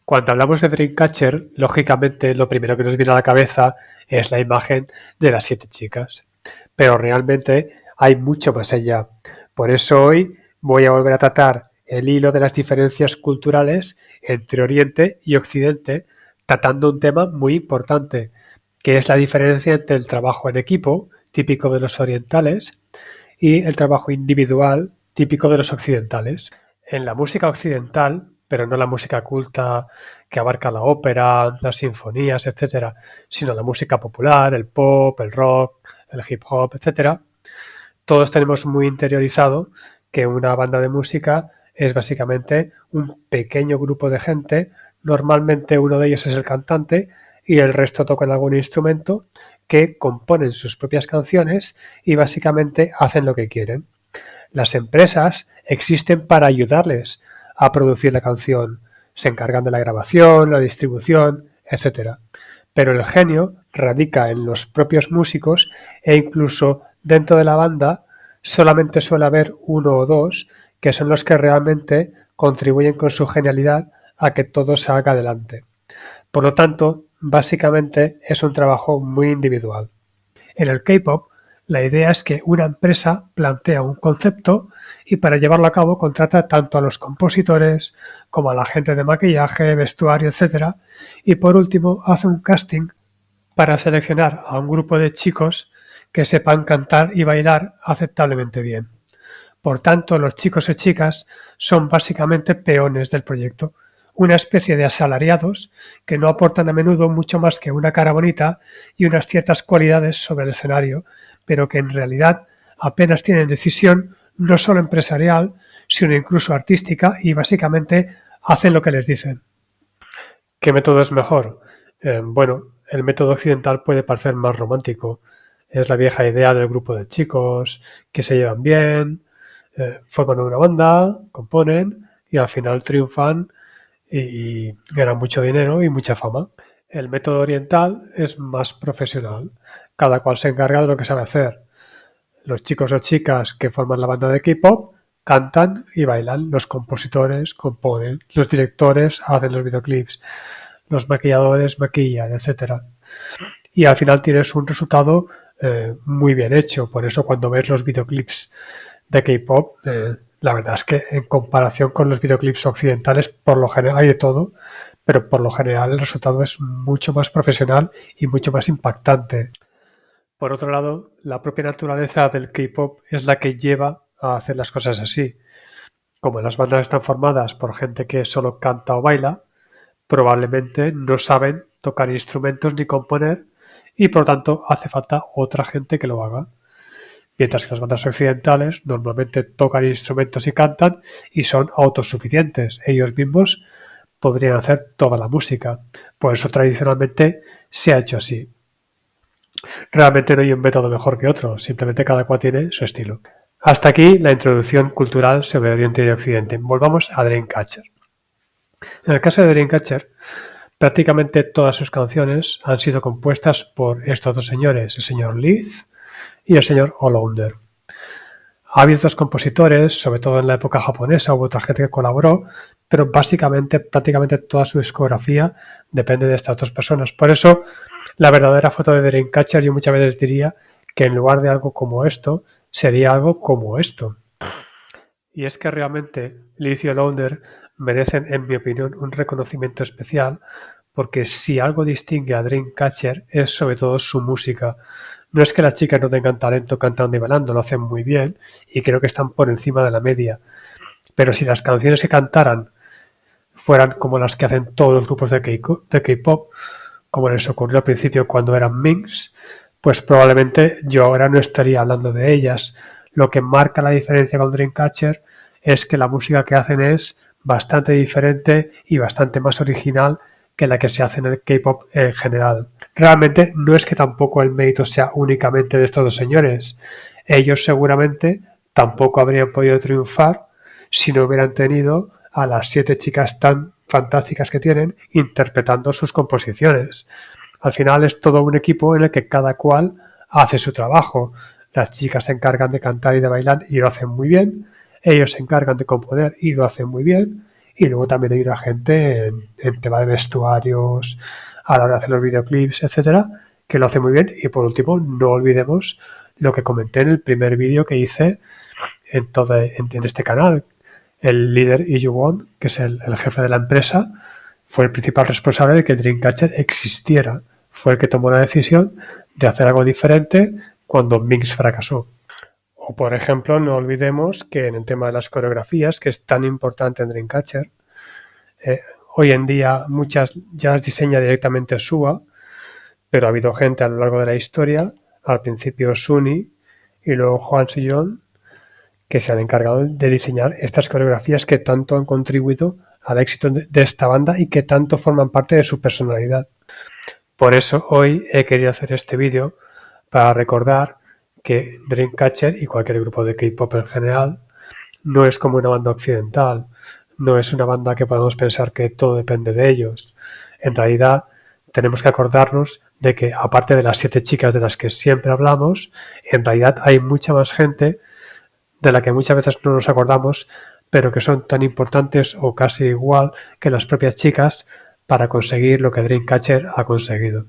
Cuando hablamos de Dreamcatcher, lógicamente lo primero que nos viene a la cabeza es la imagen de las 7 chicas. Pero realmente hay mucho más allá. Por eso hoy voy a volver a tratar el hilo de las diferencias culturales entre Oriente y Occidente, tratando un tema muy importante, que es la diferencia entre el trabajo en equipo, típico de los orientales, y el trabajo individual, típico de los occidentales. En la música occidental, pero no la música culta que abarca la ópera, las sinfonías, etcétera, sino la música popular, el pop, el rock, el hip hop, etcétera, todos tenemos muy interiorizado que una banda de música es básicamente un pequeño grupo de gente, normalmente uno de ellos es el cantante y el resto tocan algún instrumento, que componen sus propias canciones y básicamente hacen lo que quieren. Las empresas existen para ayudarles a producir la canción, se encargan de la grabación, la distribución, etcétera. Pero el genio radica en los propios músicos e incluso dentro de la banda solamente suele haber uno o dos que son los que realmente contribuyen con su genialidad a que todo salga adelante. Por lo tanto, básicamente es un trabajo muy individual. En el K-pop, la idea es que una empresa plantea un concepto y para llevarlo a cabo contrata tanto a los compositores como a la gente de maquillaje, vestuario, etcétera, y por último hace un casting para seleccionar a un grupo de chicos que sepan cantar y bailar aceptablemente bien. Por tanto, los chicos y chicas son básicamente peones del proyecto, una especie de asalariados que no aportan a menudo mucho más que una cara bonita y unas ciertas cualidades sobre el escenario, pero que en realidad apenas tienen decisión no solo empresarial, sino incluso artística y básicamente hacen lo que les dicen. ¿Qué método es mejor? Bueno, el método occidental puede parecer más romántico. Es la vieja idea del grupo de chicos que se llevan bien, forman una banda, componen y al final triunfan y ganan mucho dinero y mucha fama. El método oriental es más profesional. Cada cual se encarga de lo que sabe hacer. Los chicos o chicas que forman la banda de K-pop cantan y bailan. Los compositores componen. Los directores hacen los videoclips. Los maquilladores maquillan, etcétera. Y al final tienes un resultado muy bien hecho. Por eso cuando ves los videoclips de K-pop, la verdad es que en comparación con los videoclips occidentales, por lo general hay de todo, pero por lo general el resultado es mucho más profesional y mucho más impactante. Por otro lado, la propia naturaleza del K-pop es la que lleva a hacer las cosas así. Como las bandas están formadas por gente que solo canta o baila, probablemente no saben tocar instrumentos ni componer y por lo tanto hace falta otra gente que lo haga. Mientras que las bandas occidentales normalmente tocan instrumentos y cantan y son autosuficientes. Ellos mismos podrían hacer toda la música. Por eso tradicionalmente se ha hecho así. Realmente no hay un método mejor que otro, simplemente cada cual tiene su estilo. Hasta aquí la introducción cultural sobre Oriente y Occidente. Volvamos a Dreamcatcher. En el caso de Dreamcatcher, prácticamente todas sus canciones han sido compuestas por estos dos señores, el señor Leith y el señor Hollander. Ha habido otros compositores, sobre todo en la época japonesa, hubo otra gente que colaboró, pero básicamente prácticamente toda su discografía depende de estas dos personas. Por eso, la verdadera foto de Dreamcatcher yo muchas veces diría que en lugar de algo como esto, sería algo como esto. Y es que realmente Leith y Hollander merecen, en mi opinión, un reconocimiento especial, porque si algo distingue a Dreamcatcher es sobre todo su música. No es que las chicas no tengan talento cantando y bailando, lo hacen muy bien y creo que están por encima de la media. Pero si las canciones que cantaran fueran como las que hacen todos los grupos de K-pop, como les ocurrió al principio cuando eran Minx, pues probablemente yo ahora no estaría hablando de ellas. Lo que marca la diferencia con Dreamcatcher es que la música que hacen es bastante diferente y bastante más original que la que se hace en el K-pop en general. Realmente no es que tampoco el mérito sea únicamente de estos dos señores. Ellos seguramente tampoco habrían podido triunfar si no hubieran tenido a las 7 chicas tan fantásticas que tienen interpretando sus composiciones. Al final es todo un equipo en el que cada cual hace su trabajo. Las chicas se encargan de cantar y de bailar y lo hacen muy bien. Ellos se encargan de componer y lo hacen muy bien. y luego también hay una gente en tema de vestuarios, a la hora de hacer los videoclips, etcétera, que lo hace muy bien. Y por último, no olvidemos lo que comenté en el primer vídeo que hice en este canal. El líder Iju Won, que es el jefe de la empresa, fue el principal responsable de que Dreamcatcher existiera. Fue el que tomó la decisión de hacer algo diferente cuando Minx fracasó. O, por ejemplo, no olvidemos que en el tema de las coreografías, que es tan importante en Dreamcatcher, hoy en día muchas ya las diseña directamente SUA, pero ha habido gente a lo largo de la historia, al principio Suni y luego Hwang Soo-yeon, que se han encargado de diseñar estas coreografías que tanto han contribuido al éxito de esta banda y que tanto forman parte de su personalidad. Por eso hoy he querido hacer este vídeo para recordar que Dreamcatcher y cualquier grupo de K-pop en general no es como una banda occidental, no es una banda que podemos pensar que todo depende de ellos. En realidad tenemos que acordarnos de que aparte de las 7 chicas de las que siempre hablamos, en realidad hay mucha más gente de la que muchas veces no nos acordamos, pero que son tan importantes o casi igual que las propias chicas para conseguir lo que Dreamcatcher ha conseguido.